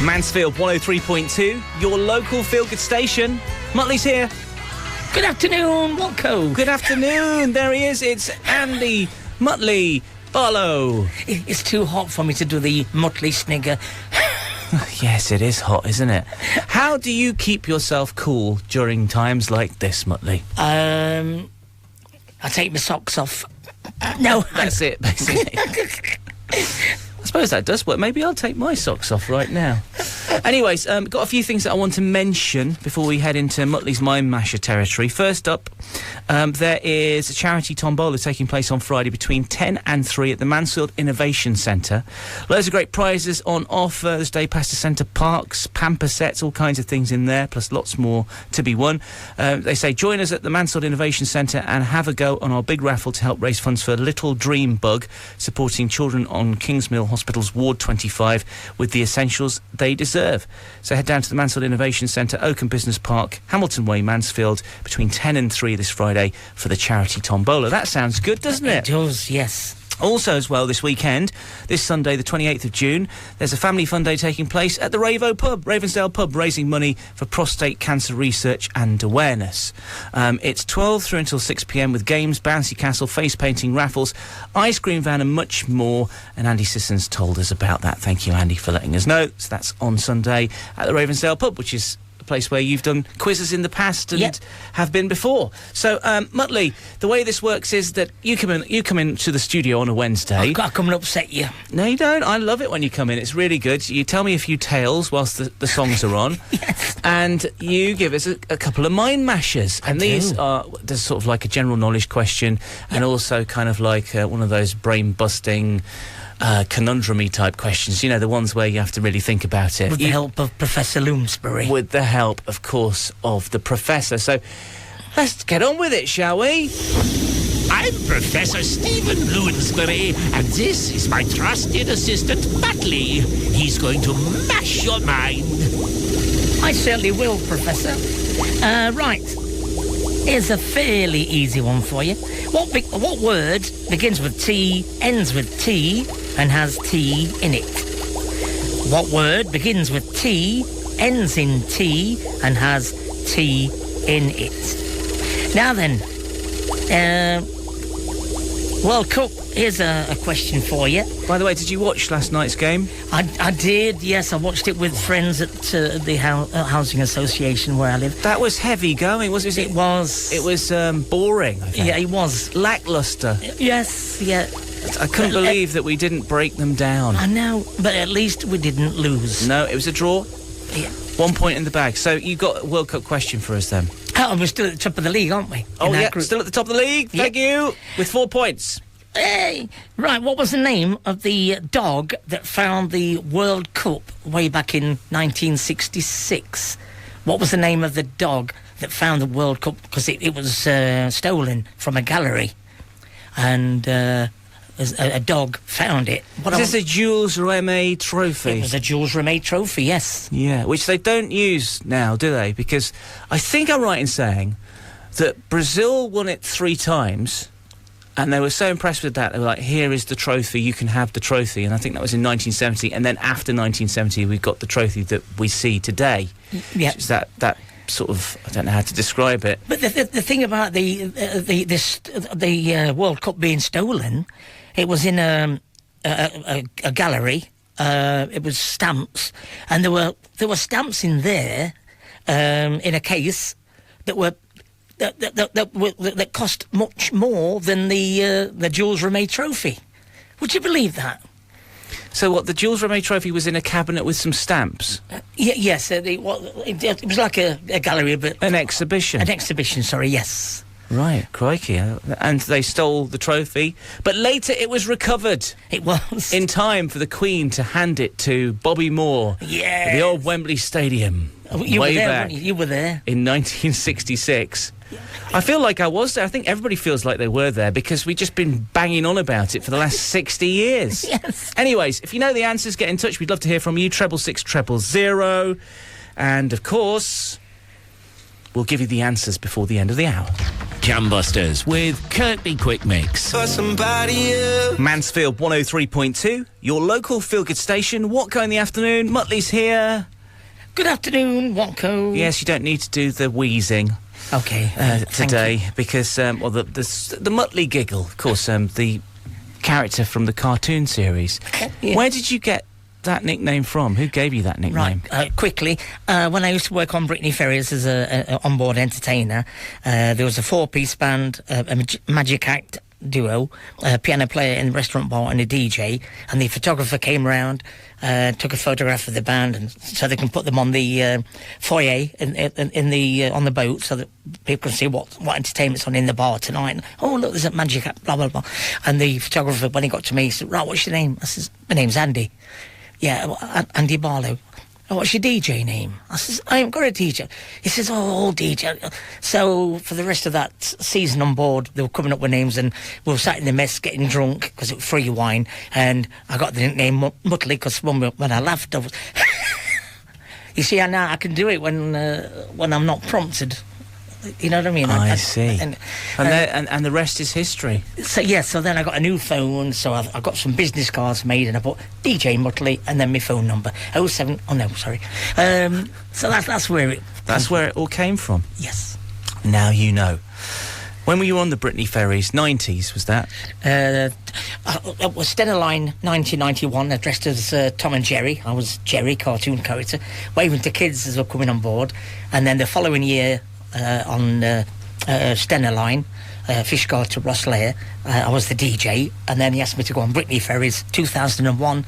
Mansfield 103.2, your local feel-good station. Mutley's here. Good afternoon, Watko. Good afternoon. There he is. It's Andy Mutley Barlow. It's too hot for me to do the Mutley snigger. Yes, it is hot, isn't it? How do you keep yourself cool during times like this, Mutley? I take my socks off. No. That's it, basically. I suppose that does work. Maybe I'll take my socks off right now. Anyways, got a few things that I want to mention before we head into Mutley's Mind Masher territory. First up, there is a charity tombola taking place on Friday between 10 and 3 at the Mansfield Innovation Centre. Loads of great prizes on offer. There's day pass to Centre Parks, pamper sets, all kinds of things in there, plus lots more to be won. They say join us at the Mansfield Innovation Centre and have a go on our big raffle to help raise funds for Little Dream Bug, supporting children on Kingsmill Hospital's Ward 25 with the essentials they deserve. So head down to the Mansfield Innovation Centre, Oakham Business Park, Hamilton Way, Mansfield, between 10 and 3 this Friday for the charity tombola. That sounds good, doesn't it? It does, yes. Also as well this weekend, this Sunday the 28th of June, there's a family fun day taking place at the Ravensdale Pub, raising money for prostate cancer research and awareness. It's 12 through until 6pm with games, bouncy castle, face painting, raffles, ice cream van and much more. And Andy Sissons told us about that. Thank you, Andy, for letting us know. So that's on Sunday at the Ravensdale Pub, which is place where you've done quizzes in the past and have been before. So, Mutley, the way this works is that you come in to the studio on a Wednesday. I've got to come and upset you. No, you don't. I love it when you come in. It's really good. You tell me a few tales whilst the songs are on. Yes. And you give us a couple of mind mashers. And these are, there's sort of like a general knowledge question and also kind of like one of those brain-busting conundrum-y type questions, you know, the ones where you have to really think about it. With the help of Professor Loomsbury. With the help, of course, of the Professor. So, let's get on with it, shall we? I'm Professor Stephen Bloomsbury, and this is my trusted assistant, Mutley. He's going to mash your mind. I certainly will, Professor. Right. Here's a fairly easy one for you. What word begins with T, ends with T, and has T in it? What word begins with T, ends in T, and has T in it? Now then, World Cup, here's a question for you. By the way, did you watch last night's game? I did, yes. I watched it with friends at the Housing Association where I live. That was heavy going, wasn't it? It was. It was boring, I think. Yeah, it was. Lacklustre. Yes, yeah. I couldn't believe that we didn't break them down. I know, but at least we didn't lose. No, it was a draw. Yeah. 1 point in the bag. So you got a World Cup question for us then? Oh, we're still at the top of the league, aren't we? Oh, yeah, still at the top of the league. Thank you. With 4 points. Hey! Right, what was the name of the dog that found the World Cup way back in 1966? What was the name of the dog that found the World Cup? Because it was stolen from a gallery. And a dog found it. Is this a Jules Rimet trophy? It was a Jules Rimet trophy, yes. Yeah, which they don't use now, do they? Because I think I'm right in saying that Brazil won it 3 times... And they were so impressed with that, they were like, here is the trophy, you can have the trophy. And I think that was in 1970. And then after 1970, we got the trophy that we see today. Yeah. Which is that sort of, I don't know how to describe it. But the thing about the World Cup being stolen, it was in a gallery. It was stamps. And there were stamps in there, in a case, that cost much more than the Jules Rimet trophy. Would you believe that? So what, the Jules Rimet trophy was in a cabinet with some stamps? Yes, it was like a gallery, but... An exhibition? An exhibition, sorry, yes. Right, crikey. And they stole the trophy, but later it was recovered. It was. In time for the Queen to hand it to Bobby Moore. Yeah. At the old Wembley Stadium. You were there, back you were there. In 1966. I feel like I was there. I think everybody feels like they were there because we've just been banging on about it for the last 60 years. Yes. Anyways, if you know the answers, get in touch. We'd love to hear from you. 666 000. And, of course, we'll give you the answers before the end of the hour. Jambusters with Kirkby Quick Mix. For somebody else. Mansfield 103.2, your local feel-good station. Watko in the afternoon. Mutley's here. Good afternoon, Watko. Yes, you don't need to do the wheezing Okay. today because, the Mutley giggle, of course, the character from the cartoon series. Yeah. Where did you get that nickname from? Who gave you that nickname? Right, quickly, when I used to work on Brittany Ferries as a onboard entertainer, there was a four-piece band, a magic act duo, a piano player in the restaurant bar and a DJ, and the photographer came around, took a photograph of the band, and so they can put them on the foyer on the boat, so that people can see what entertainment's on in the bar tonight. And, oh, look, there's a magic act, blah blah blah. And the photographer, when he got to me, he said, "Right, what's your name?" I says, "My name's Andy." "Yeah, Andy Barlow." "Oh, what's your DJ name?" I says, "I haven't got a DJ." He says, "Oh, DJ." So for the rest of that season on board, they were coming up with names, and we were sat in the mess getting drunk because it was free wine, and I got the nickname Mutley because when I laughed, I was you see, now I can do it when I'm not prompted. You know what I mean? I see. And the rest is history. So then I got a new phone, so I got some business cards made, and I put DJ Mutley and then my phone number 07. Oh no, sorry. So that's where it. That's where it all came from. Yes. Now you know. When were you on the Brittany Ferries? 90s, was that? It was Stena Line 1991. I dressed as Tom and Jerry. I was Jerry, cartoon character, waving to kids as they were coming on board, and then the following year. On Stena Line, Fishguard to Rosslare, I was the DJ, and then he asked me to go on Brittany Ferries 2001,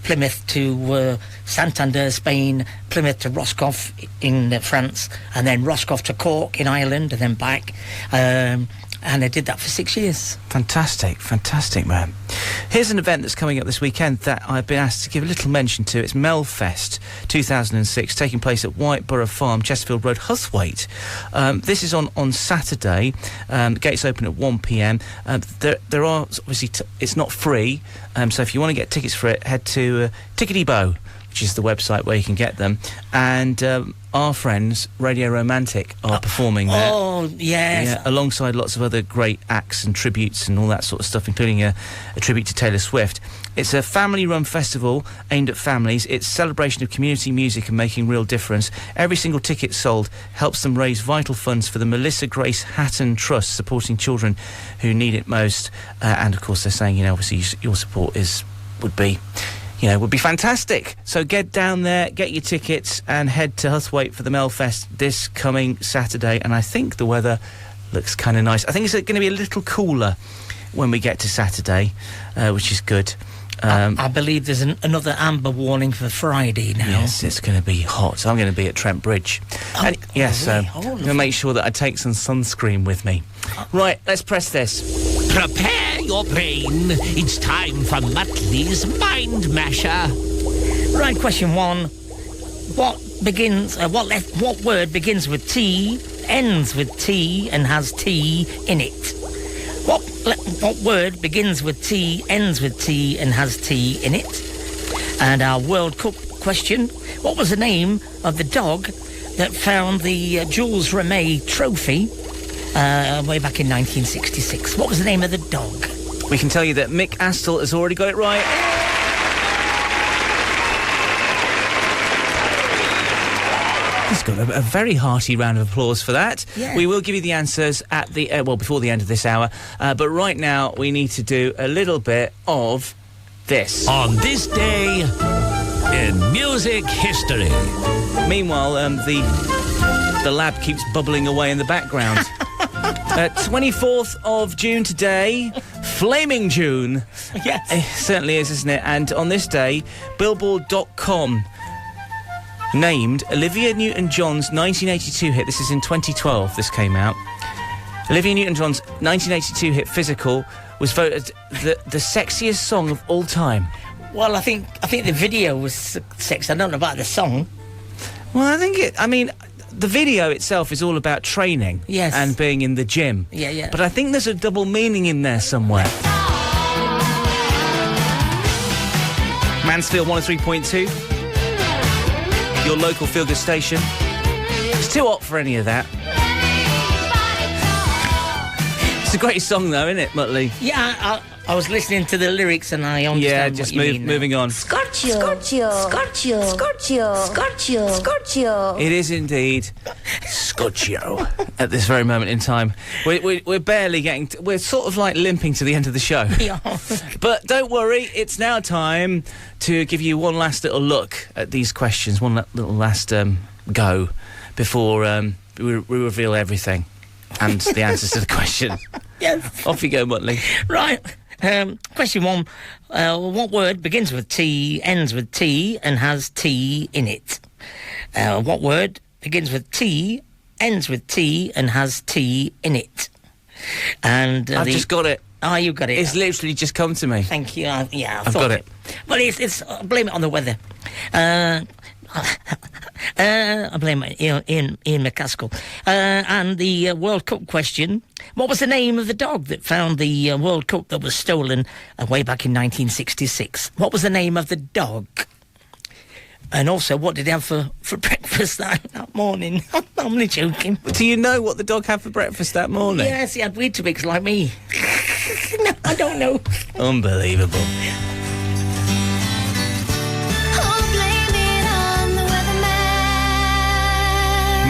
Plymouth to Santander, Spain, Plymouth to Roscoff in France, and then Roscoff to Cork in Ireland, and then back, and I did that for 6 years. Fantastic, man. Here's an event that's coming up this weekend that I've been asked to give a little mention to. It's Melfest 2006, taking place at Whiteborough Farm, Chesterfield Road, Huthwaite. This is on Saturday. Gates open at 1 p.m. There are, obviously, it's not free, so if you want to get tickets for it, head to Tickety-Bow, which is the website where you can get them. And our friends, Radio Romantic, are performing there. Oh, yes. Yeah, alongside lots of other great acts and tributes and all that sort of stuff, including a tribute to Taylor Swift. It's a family-run festival aimed at families. It's a celebration of community music and making real difference. Every single ticket sold helps them raise vital funds for the Melissa Grace Hatton Trust, supporting children who need it most. And, of course, they're saying, obviously your support would be fantastic. So get down there, get your tickets, and head to Huthwaite for the Melfest this coming Saturday. And I think the weather looks kind of nice. I think it's going to be a little cooler when we get to Saturday, which is good. I believe there's another amber warning for Friday now. Yes, it's going to be hot. I'm going to be at Trent Bridge. I'm going to make sure that I take some sunscreen with me. Right, let's press this. Prepare your brain. It's time for Mutley's Mind Masher. Right, question one. What word begins with T, ends with T, and has T in it? What word begins with T, ends with T, and has T in it? And our World Cup question. What was the name of the dog that found the Jules Rimet trophy way back in 1966? What was the name of the dog? We can tell you that Mick Astle has already got it right. He's got a very hearty round of applause for that. Yeah. We will give you the answers at the before the end of this hour. But right now, we need to do a little bit of this. On this day in music history. Meanwhile, the lab keeps bubbling away in the background. 24th of June today, Flaming June. Yes. It certainly is, isn't it? And on this day, Billboard.com named Olivia Newton-John's 1982 hit. This is in 2012, this came out. Olivia Newton-John's 1982 hit Physical was voted the sexiest song of all time. Well, I think the video was sexy. I don't know about the song. Well, the video itself is all about training. Yes. And being in the gym. Yeah. But I think there's a double meaning in there somewhere. Mansfield 103.2. Your local feel-good station. It's too hot for any of that. It's a great song, though, isn't it, Mutley? Yeah, I was listening to the lyrics and I understand Yeah, what just you mean now. moving on. Scorchio, Scorchio, Scorchio, Scorchio, Scorchio, Scorchio. It is indeed Scorchio at this very moment in time. We're barely getting... we're sort of like limping to the end of the show. Yeah. But don't worry, it's now time to give you one last little look at these questions, one little last go before we reveal everything and the answers to the question. Yes. Off you go, Mutley. Right. Question 1. What word begins with T, ends with T, and has T in it? What word begins with T, ends with T, and has T in it? And I've just got it. Oh, you got it. It's literally just come to me. Thank you. Yeah, I've got it. Well, it's blame it on the weather. I blame Ian McCaskill. And the World Cup question. What was the name of the dog that found the World Cup that was stolen way back in 1966? What was the name of the dog? And also, what did he have for breakfast that morning? I'm only joking. Do you know what the dog had for breakfast that morning? Yes, he had Weetabix like me. No, I don't know. Unbelievable.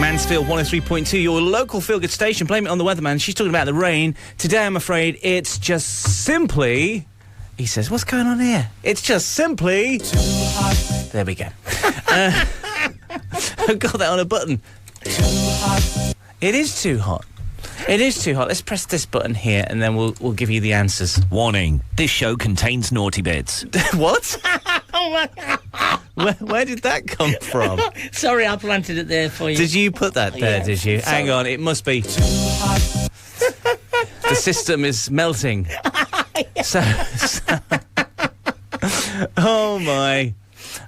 Mansfield 103.2, your local feel-good station. Blame it on the weatherman. She's talking about the rain. Today, I'm afraid, it's just simply... He says, what's going on here? It's just simply... Too hot. There we go. I've got that on a button. Too hot. It is too hot. It is too hot. Let's press this button here, and then we'll give you the answers. Warning, this show contains naughty bits. What? Where did that come from? Sorry, I planted it there for you. Did you put that there, Yeah, did you? sorry. Hang on, it must be too hot. The system is melting. so oh my.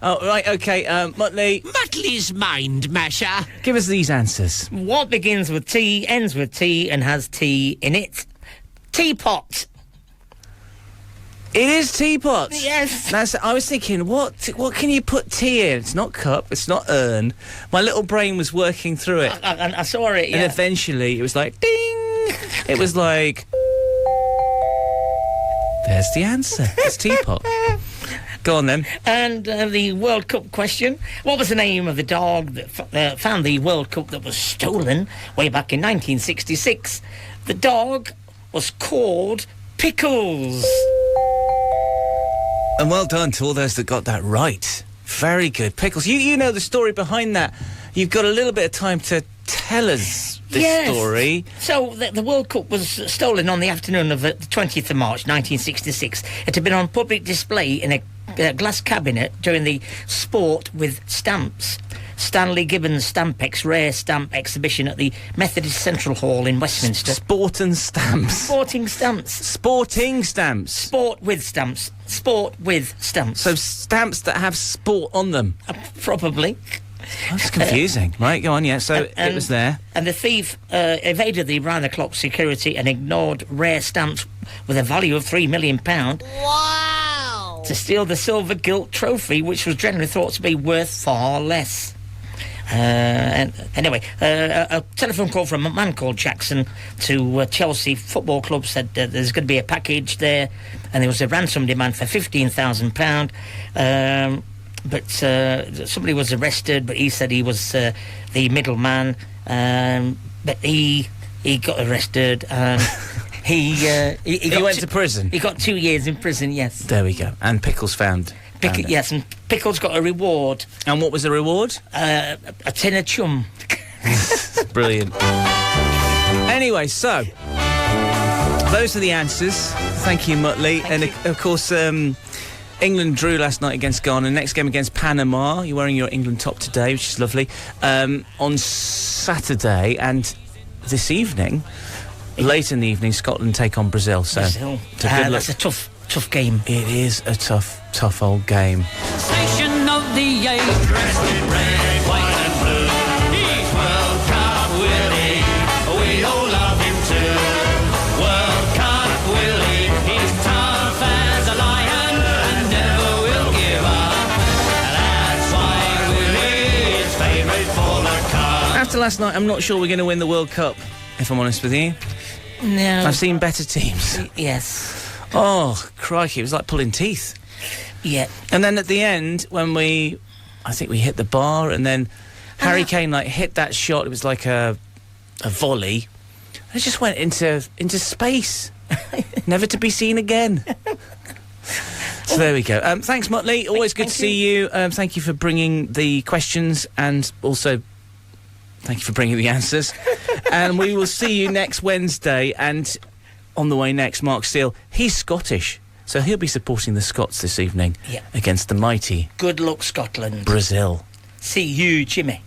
Oh, right, okay, Mutley, Mutley's Mind Masher. give us these answers. What begins with T, ends with T, and has T in it? Teapot. It is teapot. Yes. I was thinking, what can you put tea in? It's not cup, it's not urn. My little brain was working through it. I saw it, yeah. And eventually it was like, ding! It was like... There's the answer. It's teapot. Go on, then. And the World Cup question. What was the name of the dog that found the World Cup that was stolen way back in 1966? The dog was called Pickles. And well done to all those that got that right. Very good. Pickles, you know the story behind that. You've got a little bit of time to tell us this story. So the World Cup was stolen on the afternoon of the 20th of March 1966. It had been on public display in a glass cabinet during the Sport with Stamps Stanley Gibbons Stampex Rare Stamp Exhibition at the Methodist Central Hall in Westminster. Sport and stamps. Sporting stamps. Sporting stamps. Sport with stamps. Sport with stamps. So stamps that have sport on them. Probably. That's confusing. Right, go on, yeah. So And it was there. And the thief evaded the round-the-clock security and ignored rare stamps with a value of £3 million. Wow! To steal the silver gilt trophy, which was generally thought to be worth far less. And anyway, a telephone call from a man called Jackson to Chelsea Football Club said there's going to be a package there, and there was a ransom demand for £15,000. But somebody was arrested, but he said he was the middleman. But he got arrested. He went to prison. He got 2 years in prison. Yes. There we go. And Pickles found. Yes, and Pickles got a reward. And what was the reward? A tin of chum. Brilliant. Anyway, so those are the answers. Thank you, Mutley. Of course, England drew last night against Ghana. Next game against Panama. You're wearing your England top today, which is lovely. On Saturday and this evening, late in the evening, Scotland take on Brazil. So Brazil. That's a tough game. It is a tough old game. Station of the age, dressed in red, white and blue. He's World Cup Willie, we all love him too. World Cup Willie, he's tough as a lion and never will give up. That's why Willie is favourite for the cup. After last night, I'm not sure we're going to win the World Cup, if I'm honest with you. No. I've seen better teams. Yes. Oh, crikey, it was like pulling teeth. Yeah. And then at the end, when I think we hit the bar, and then Harry Kane, like, hit that shot. It was like a volley. It just went into space. Never to be seen again. So there we go. Thanks, Mutley. Always good to see you. Thank you for bringing the questions, and also thank you for bringing the answers. And we will see you next Wednesday. And on the way next, Mark Steele. He's Scottish, so he'll be supporting the Scots this evening against the mighty Good luck, Scotland. Brazil. See you, Jimmy.